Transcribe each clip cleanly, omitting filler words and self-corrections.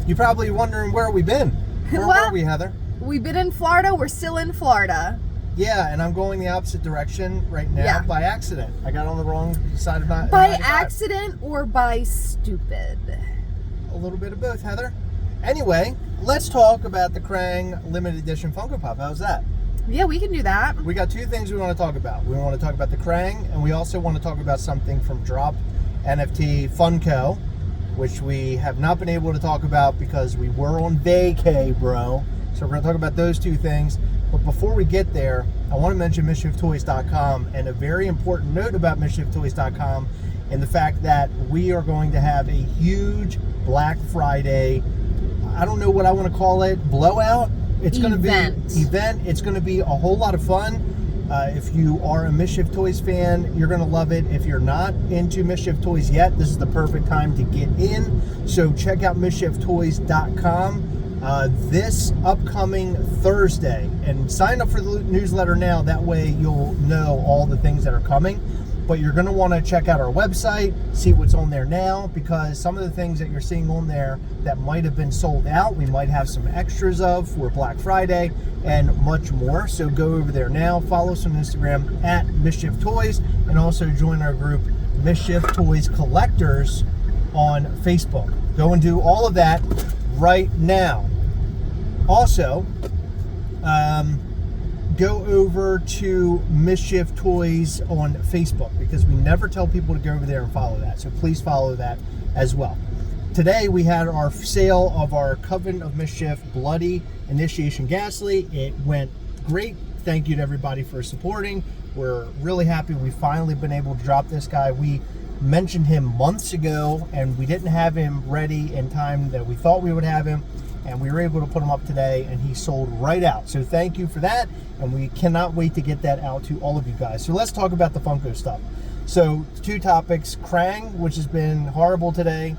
You're probably wondering where we've been. Where were we, Heather? We've been in Florida. We're still in Florida. Yeah, and I'm going the opposite direction right now by accident. I got on the wrong side of my... By accident or by stupid? A little bit of both, Heather. Anyway, let's talk about the KRAANG limited edition Funko Pop. How's that? Yeah, we can do that. We got two things we want to talk about. We want to talk about the KRAANG, and we also want to talk about something from NFT Funko, which we have not been able to talk about because we were on vacay, bro. So we're going to talk about those two things. But before we get there, I want to mention MischiefToys.com and a very important note about MischiefToys.com and the fact that we are going to have a huge Black Friday, I don't know what I want to call it, blowout. It's going to be event. It's going to be a whole lot of fun. If you are a Mischief Toys fan, you're going to love it. If you're not into Mischief Toys yet, this is the perfect time to get in. So check out MischiefToys.com this upcoming Thursday. And sign up for the newsletter now. That way you'll know all the things that are coming. But you're going to want to check out our website, see what's on there now, because some of the things that you're seeing on there that might have been sold out, we might have some extras of for Black Friday and much more. So go over there now, follow us on Instagram at Mischief Toys, and also join our group Mischief Toys Collectors on Facebook. Go and do all of that right now. Also, go over to Mischief Toys on Facebook, because we never tell people to go over there and follow that. So please follow that as well. Today we had our sale of our Coven of Mischief Bloody Initiation Ghastly. It went great. Thank you to everybody for supporting. We're really happy we've finally been able to drop this guy. We mentioned him months ago and we didn't have him ready in time that we thought we would have him. And we were able to put him up today, and he sold right out. So thank you for that, and we cannot wait to get that out to all of you guys. So let's talk about the Funko stuff. So two topics: KRAANG, which has been horrible today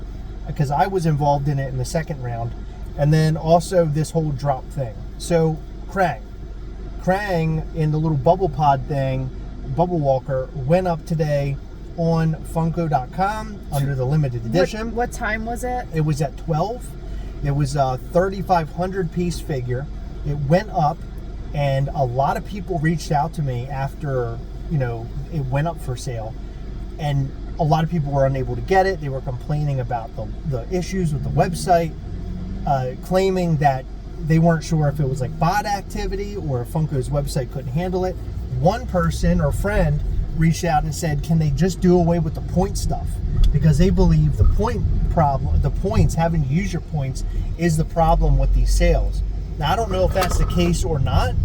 because I was involved in it in the second round, and then also this whole drop thing. So KRAANG in the little bubble pod thing, Bubble Walker, went up today on Funko.com under the limited edition. What time was it? It was at 12. It was a 3,500 piece figure. It went up, and a lot of people reached out to me after, it went up for sale, and a lot of people were unable to get it. They were complaining about the issues with the website, claiming that they weren't sure if it was like bot activity or if Funko's website couldn't handle it. One person or friend reached out and said, can they just do away with the point stuff? Because they believe the points, having to use your points, is the problem with these sales. Now, I don't know if that's the case or not.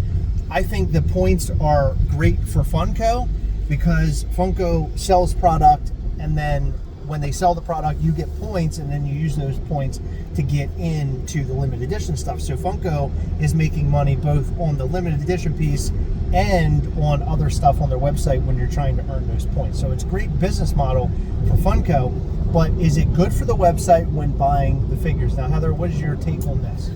I think the points are great for Funko, because Funko sells product, and then when they sell the product, you get points, and then you use those points to get into the limited edition stuff. So Funko is making money both on the limited edition piece and on other stuff on their website when you're trying to earn those points. So it's a great business model for Funko, but is it good for the website when buying the figures? Now, Heather, what is your take on this?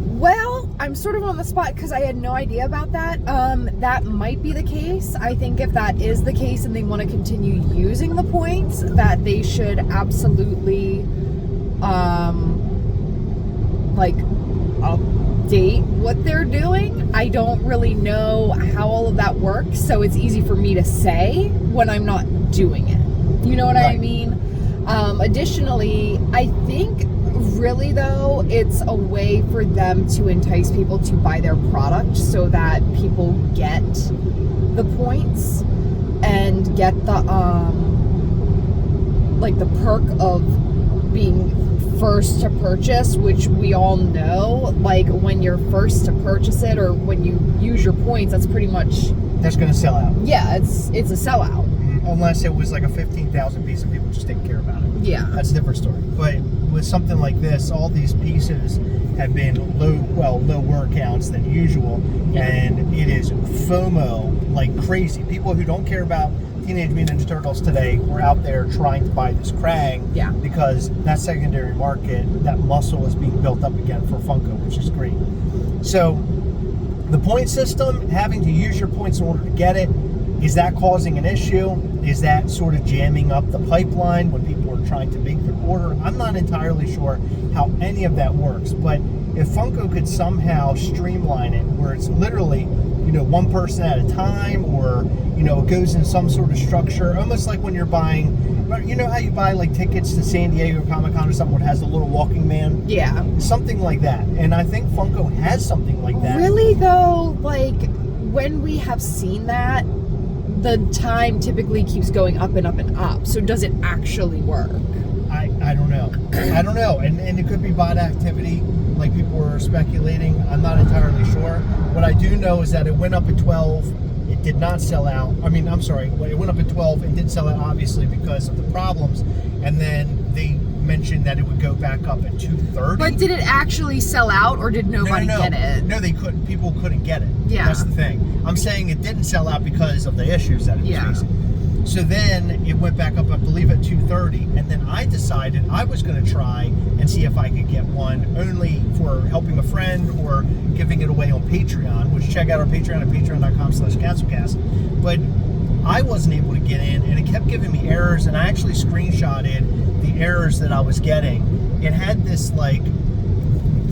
Well, I'm sort of on the spot because I had no idea about that. That might be the case. I think if that is the case and they want to continue using the points, that they should absolutely update what they're doing. I don't really know how all of that works, so it's easy for me to say when I'm not doing it. You know what I mean? Additionally, I think really though, it's a way for them to entice people to buy their product so that people get the points and get the the perk of being first to purchase, which we all know, like when you're first to purchase it or when you use your points, that's pretty much, that's going to sell out. Yeah, it's a sellout. Unless it was like a 15,000 piece and people just didn't care about it. Yeah. That's a different story. But with something like this, all these pieces have been lower counts than usual, and it is FOMO like crazy. People who don't care about Teenage Mutant Ninja Turtles today were out there trying to buy this KRAANG because that secondary market, that muscle is being built up again for Funko, which is great. So the point system, having to use your points in order to get it, is that causing an issue? Is that sort of jamming up the pipeline when people are trying to make their order. I'm not entirely sure how any of that works, but if Funko could somehow streamline it where it's literally, one person at a time, or, it goes in some sort of structure, almost like when you're buying, how you buy like tickets to San Diego Comic-Con or something that has a little walking man? Yeah. Something like that. And I think Funko has something like that. Really though, like when we have seen that, the time typically keeps going up and up and up. So does it actually work? I don't know. I don't know. And it could be bot activity, like people were speculating. I'm not entirely sure. What I do know is that it went up at 12. It did not sell out. I'm sorry. It went up at 12 and didn't sell out, obviously, because of the problems. And then they mentioned that it would go back up at 2:30. But did it actually sell out, or did nobody get it? No, they couldn't. People couldn't get it. Yeah. That's the thing. I'm saying it didn't sell out because of the issues that it was facing. So then it went back up, I believe, at 2:30, and then I decided I was going to try and see if I could get one, only for helping a friend or giving it away on Patreon, which check out our Patreon at patreon.com/CastleCast. But I wasn't able to get in, and it kept giving me errors, and I actually screenshotted the errors that I was getting. It had this, like,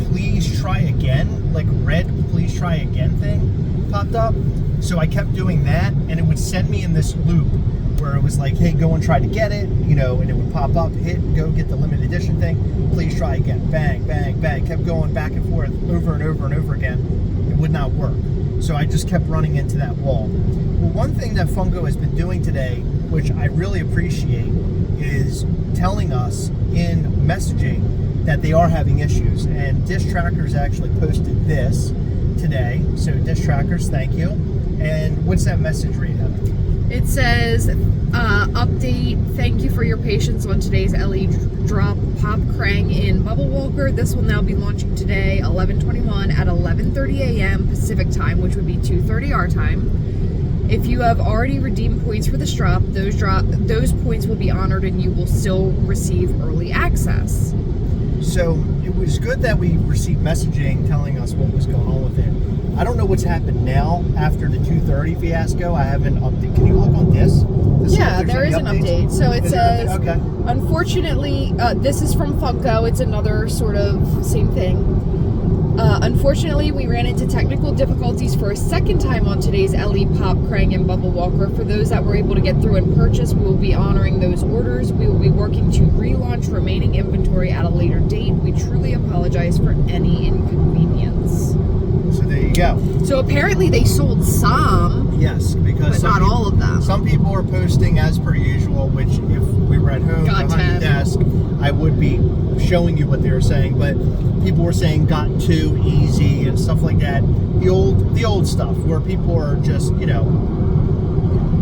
please try again, like red please try again thing popped up. So I kept doing that, and it would send me in this loop where it was like, hey, go and try to get it, and it would pop up, go get the limited edition thing, please try again, bang, bang, bang, kept going back and forth over and over and over again. It would not work. So I just kept running into that wall. Well, one thing that Funko has been doing today, which I really appreciate, is telling us in messaging that they are having issues. And Dish Trackers actually posted this today. So Dish Trackers, thank you. And what's that message read, Heather? It says, update, thank you for your patience on today's LE drop Pop Krang in Bubble Walker. This will now be launching today, 11/21 at 11:30 a.m. Pacific time, which would be 2:30 our time. If you have already redeemed points for this drop, those points will be honored and you will still receive early access. So it was good that we received messaging telling us what was going on with it. I don't know what's happened now after the 2:30 fiasco. I haven't updated. Can you look on this? Yeah, there is an update. So it says, okay. Unfortunately, this is from Funko. It's another sort of same thing. Unfortunately, we ran into technical difficulties for a second time on today's LE Pop Krang and Bubble Walker. For those that were able to get through and purchase, we will be honoring those orders. We will be working to relaunch remaining inventory at a later date. We truly apologize for any inconvenience. So there you go. So apparently they sold some. Yes, because but not all of them. Some people are posting as per usual, which if we were at home behind the desk, I would be showing you what they were saying. But people were saying got too easy and stuff like that. The old stuff where people are just,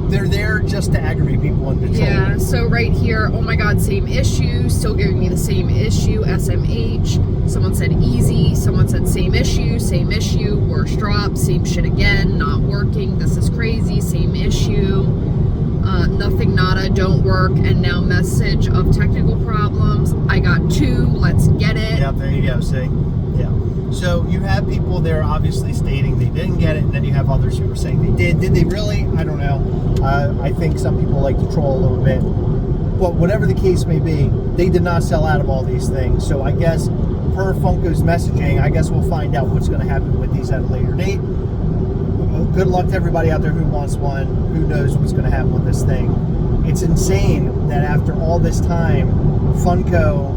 they're there just to aggravate people and control. Yeah, so right here, oh my god, same issue, still giving me the same issue, SMH. Someone said easy, someone said same issue, worst drop, same shit again, not working, this is crazy, same issue, nothing, nada, don't work, and now message of technical problems. I got 2, let's get it. Yep, there you go, see? Yeah. So you have people there obviously stating they didn't get it, and then you have others who are saying they did. Did they really? I don't know. I think some people like to troll a little bit. But whatever the case may be, they did not sell out of all these things. So I guess per Funko's messaging, I guess we'll find out what's going to happen with these at a later date. Good luck to everybody out there who wants one. Who knows what's going to happen with this thing. It's insane that after all this time, Funko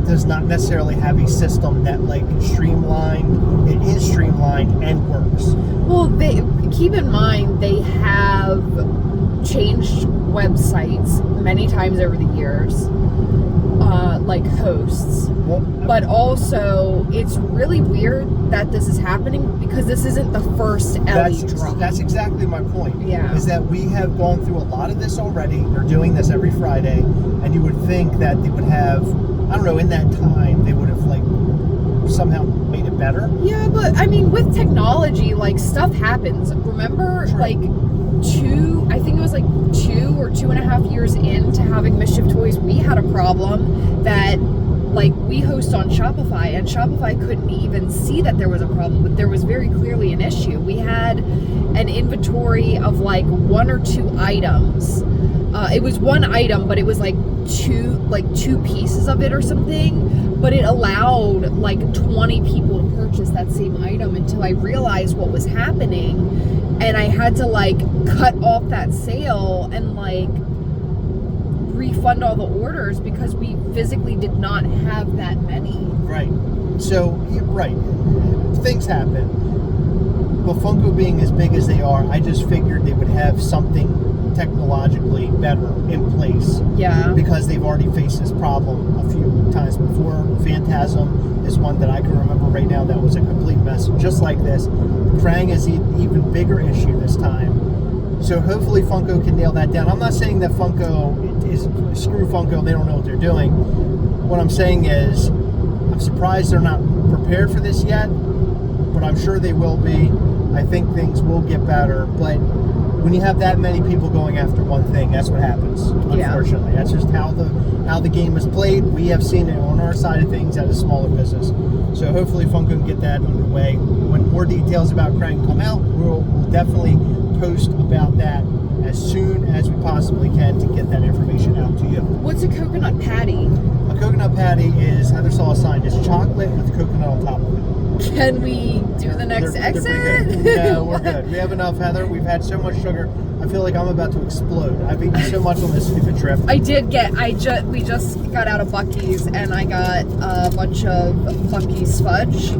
does not necessarily have a system that streamlined. It is streamlined and works. Well, keep in mind they have changed websites many times over the years, like hosts. Well, but also, it's really weird that this is happening because this isn't the first LE drop. That's exactly my point. Yeah. Is that we have gone through a lot of this already. They're doing this every Friday, and you would think that they would have, I don't know, in that time, they would have somehow made it better. Yeah, but I mean, with technology, stuff happens. Remember, True. I think it was 2 or 2.5 years into having Mischief Toys, we had a problem that like we host on Shopify, and Shopify couldn't even see that there was a problem, but there was very clearly an issue. We had an inventory of like 1 or 2 items. It was 1 item, but it was like two pieces of it or something, but it allowed like 20 people to purchase that same item until I realized what was happening, and I had to like cut off that sale and like refund all the orders because we physically did not have that many. Right. So, right. Things happen. But Funko being as big as they are, I just figured they would have something technologically better in place. Yeah. Because they've already faced this problem a few times before. Phantasm is one that I can remember right now that was a complete mess, just like this. KRAANG is an even bigger issue this time. So hopefully Funko can nail that down. I'm not saying that Funko is screw Funko, they don't know what they're doing. What I'm saying is I'm surprised they're not prepared for this yet, but I'm sure they will be. I think things will get better, but when you have that many people going after one thing, that's what happens, unfortunately. Yeah. That's just how the game is played. We have seen it on our side of things at a smaller business. So hopefully Funko can get that underway. When more details about KRAANG come out, we'll definitely post about that as soon as we possibly can to get that information out to you. What's a coconut patty? A coconut patty is, Heather saw a sign, it's chocolate with coconut on top of it. Can we do the next exit? No, we're good. We have enough, Heather. We've had so much sugar. I feel like I'm about to explode. I've eaten so much on this stupid trip. We just got out of Buc-ee's, and I got a bunch of Buc-ee's fudge.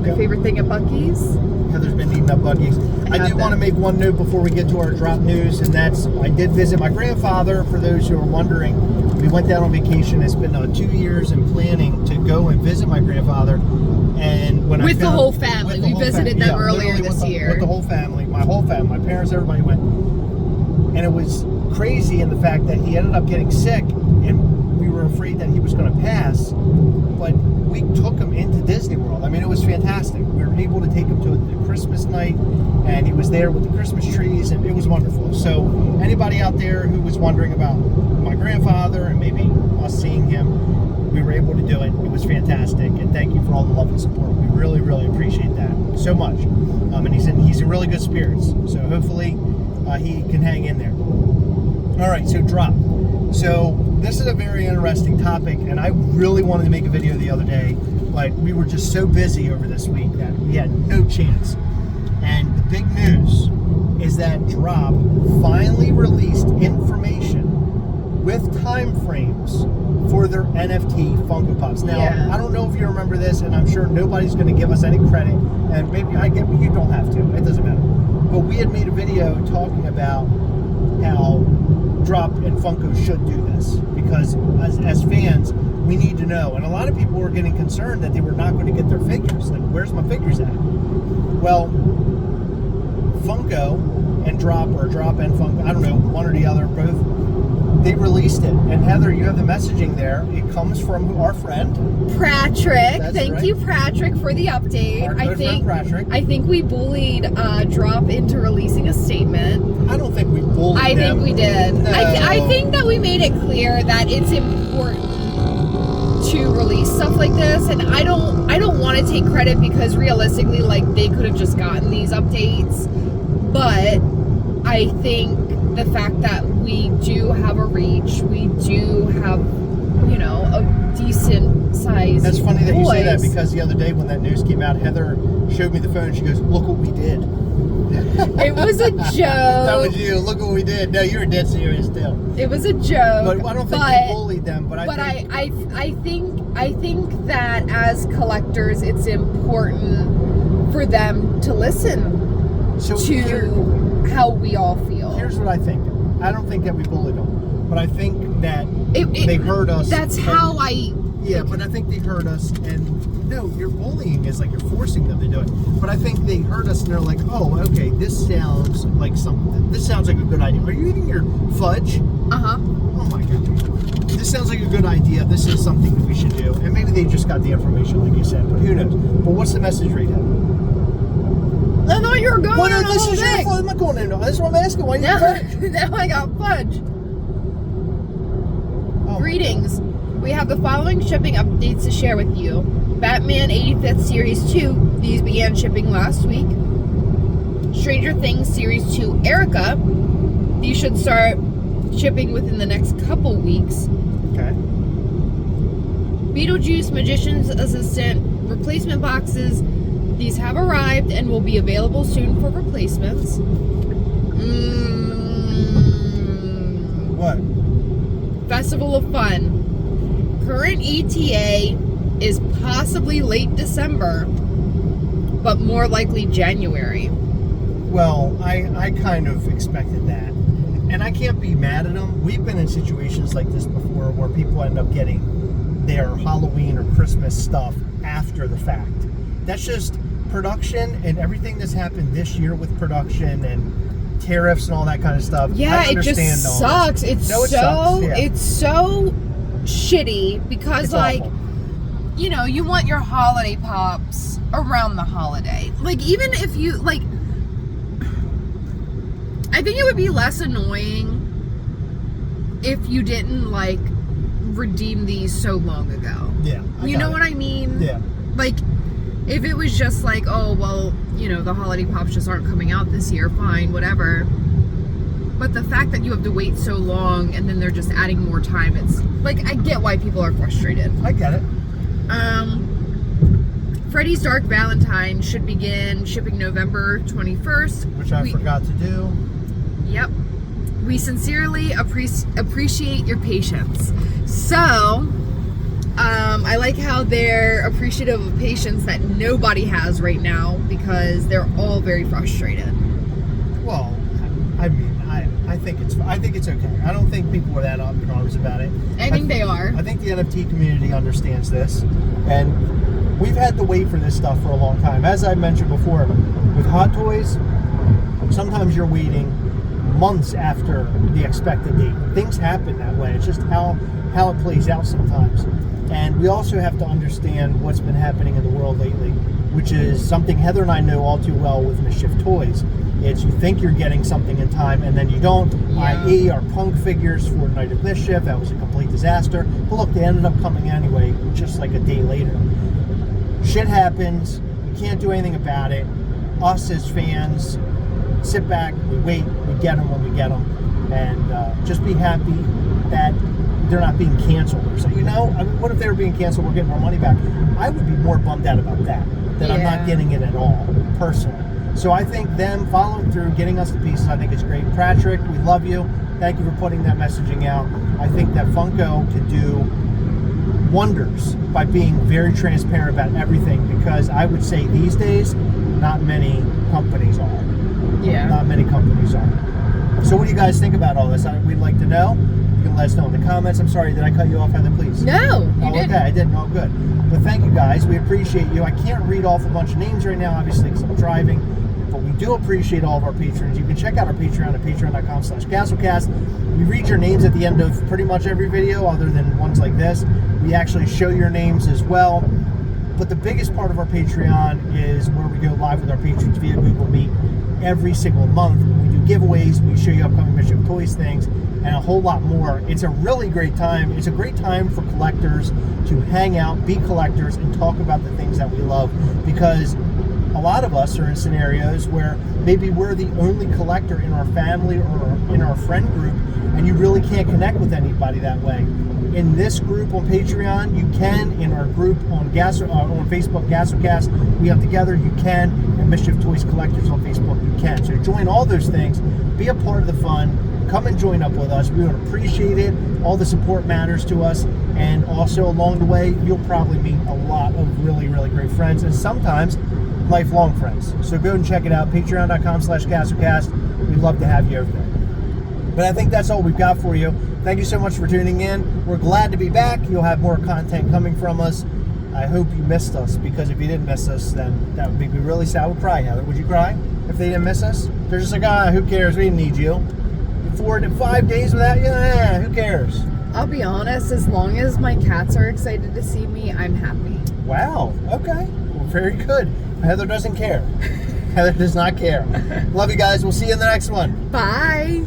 My favorite thing at Buc-ee's. Heather's been eating up Buc-ee's. I do want to make one note before we get to our drop news, and that's I did visit my grandfather. For those who are wondering, we went down on vacation. It's been 2 years in planning to go and visit my grandfather, and when the whole family, we visited them earlier this year. With the whole family, my whole family, my parents, everybody went, and it was crazy in the fact that he ended up getting sick, and we were afraid that he was going to pass, but we took him into Disney World. I mean, it was fantastic. We were able to take him to the Christmas night, and he was there with the Christmas trees, and it was wonderful. So anybody out there who was wondering about my grandfather and maybe us seeing him, we were able to do it. It was fantastic, and thank you for all the love and support. We really, really appreciate that so much. And he's in really good spirits, so hopefully he can hang in there. All right, so drop. So this is a very interesting topic, and I really wanted to make a video the other day, but we were just so busy over this week that we had no chance. And the big news is that Drop finally released information with time frames for their NFT Funko Pops. Now, yeah. I don't know if you remember this, and I'm sure nobody's going to give us any credit, and maybe I get, but you don't have to. It doesn't matter. But we had made a video talking about how Drop and Funko should do this, because as fans, we need to know. And a lot of people were getting concerned that they were not going to get their figures. Like, where's my figures at? Well, Funko and Drop, or Drop and Funko, I don't know, one or the other, both, they released it. And Heather, you have the messaging there. It comes from our friend Patrick. Thank you, Patrick, for the update. I think we bullied Drop into releasing a statement. I don't think we bullied them. I think we did. No. I think that we made it clear that it's important to release stuff like this, and I don't want to take credit, because realistically, like, they could have just gotten these updates, but I think the fact that we do have a reach, we do have, you know, a decent size. That's funny that you say that, because the other day when that news came out, Heather showed me the phone and she goes, "Look what we did." It was a joke. That was you. Look what we did. No, you were dead serious still. It was a joke. But I don't think we bullied them. But I think that as collectors, it's important for them to listen to how we all feel. Here's what I think. I don't think that we bullied them, but I think that they heard us. That's how I. Yeah, but I think they heard us, and no, your bullying is like you're forcing them to do it. But I think they heard us, and they're like, "Oh, okay, this sounds like something. This sounds like a good idea. Are you eating your fudge? Oh my god, this sounds like a good idea. This is something that we should do." And maybe they just got the information, like you said, but who knows? But what's the message right now? I thought you were going. Well, no, this is your fault. I'm not going in. That's what I'm asking. Why you fudge? Now I got fudge. Oh, Greetings. We have the following shipping updates to share with you. Batman 85th Series 2, these began shipping last week. Stranger Things Series 2 Erica, these should start shipping within the next couple weeks. Okay. Beetlejuice Magician's Assistant replacement boxes, these have arrived and will be available soon for replacements. What? Festival of Fun. Current ETA is possibly late December, but more likely January. Well, I kind of expected that. And I can't be mad at them. We've been in situations like this before where people end up getting their Halloween or Christmas stuff after the fact. That's just production and everything that's happened this year with production and tariffs and all that kind of stuff. Yeah, it just sucks. It's so shitty because It's like awful. you know, you want your holiday pops around the holiday. Like, even if you, like, I think it would be less annoying if you didn't, like, redeem these so long ago. Yeah. You know what I mean? Yeah. Like, if it was just like, oh, well, you know, the holiday pops just aren't coming out this year, fine, whatever. But the fact that you have to wait so long and then they're just adding more time, it's, like, I get why people are frustrated. I get it. Freddy's Dark Valentine should begin shipping November 21st. Which I forgot to do. Yep. We sincerely appreciate your patience. So, I like how they're appreciative of patience that nobody has right now because they're all very frustrated. Well, I mean, I think it's okay. I don't think people are that up in arms about it. I think they are. I think the NFT community understands this, and we've had to wait for this stuff for a long time. As I mentioned before, with Hot Toys, sometimes you're waiting months after the expected date. Things happen that way. It's just how it plays out sometimes. And we also have to understand what's been happening in the world lately, which is something Heather and I know all too well with Mischief Toys. It's you think you're getting something in time and then you don't, i.e. our punk figures for Night of Mischief. That was a complete disaster. But look, they ended up coming anyway, just like a day later. Shit happens. We can't do anything about it. Us as fans, sit back, we wait, we get them when we get them, and just be happy that they're not being canceled or so. You know, I mean, what if they were being canceled? We're getting our money back. I would be more bummed out about that I'm not getting it at all, personally. So I think them following through, getting us the pieces, I think it's great. Patrick, we love you. Thank you for putting that messaging out. I think that Funko could do wonders by being very transparent about everything, because I would say these days, not many companies are. Yeah. Not many companies are. So what do you guys think about all this? We'd like to know. You can let us know in the comments. I'm sorry, did I cut you off, Heather, please? No, you didn't. Okay, I didn't. Oh, good. But thank you guys. We appreciate you. I can't read off a bunch of names right now, obviously, because I'm driving. But we do appreciate all of our patrons. You can check out our Patreon at patreon.com/castlecast. We read your names at the end of pretty much every video, other than ones like this. We actually show your names as well. But the biggest part of our Patreon is where we go live with our patrons via Google Meet every single month. We do giveaways, we show you upcoming Mischief Toys things, and a whole lot more. It's a really great time. It's a great time for collectors to hang out, be collectors, and talk about the things that we love, because a lot of us are in scenarios where maybe we're the only collector in our family or in our friend group, and you really can't connect with anybody that way. In this group on Patreon, you can. In our group on Facebook, GastroCast, we have together, you can. And Mischief Toys Collectors on Facebook, you can. So join all those things. Be a part of the fun. Come and join up with us. We would appreciate it. All the support matters to us. And also along the way, you'll probably meet a lot of really, really great friends, and sometimes lifelong friends. So go and check it out. Patreon.com/GastroCast. We'd love to have you over there. But I think that's all we've got for you. Thank you so much for tuning in. We're glad to be back. You'll have more content coming from us. I hope you missed us, because if you didn't miss us, then that would make me really sad. I would cry, Heather. Would you cry if they didn't miss us? They're just like, who cares? We didn't need you. 4 to 5 days without you? Who cares? I'll be honest, as long as my cats are excited to see me, I'm happy. Wow. Okay. Well, very good. Heather doesn't care. Heather does not care. Love you guys. We'll see you in the next one. Bye.